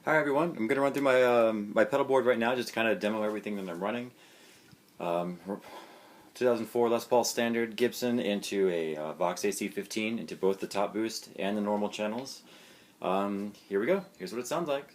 Hi everyone, I'm going to run through my my pedal board right now just to kind of demo everything that I'm running. 2004 Les Paul standard Gibson into a Vox AC15 into both the top boost and the normal channels. Here we go, here's what it sounds like.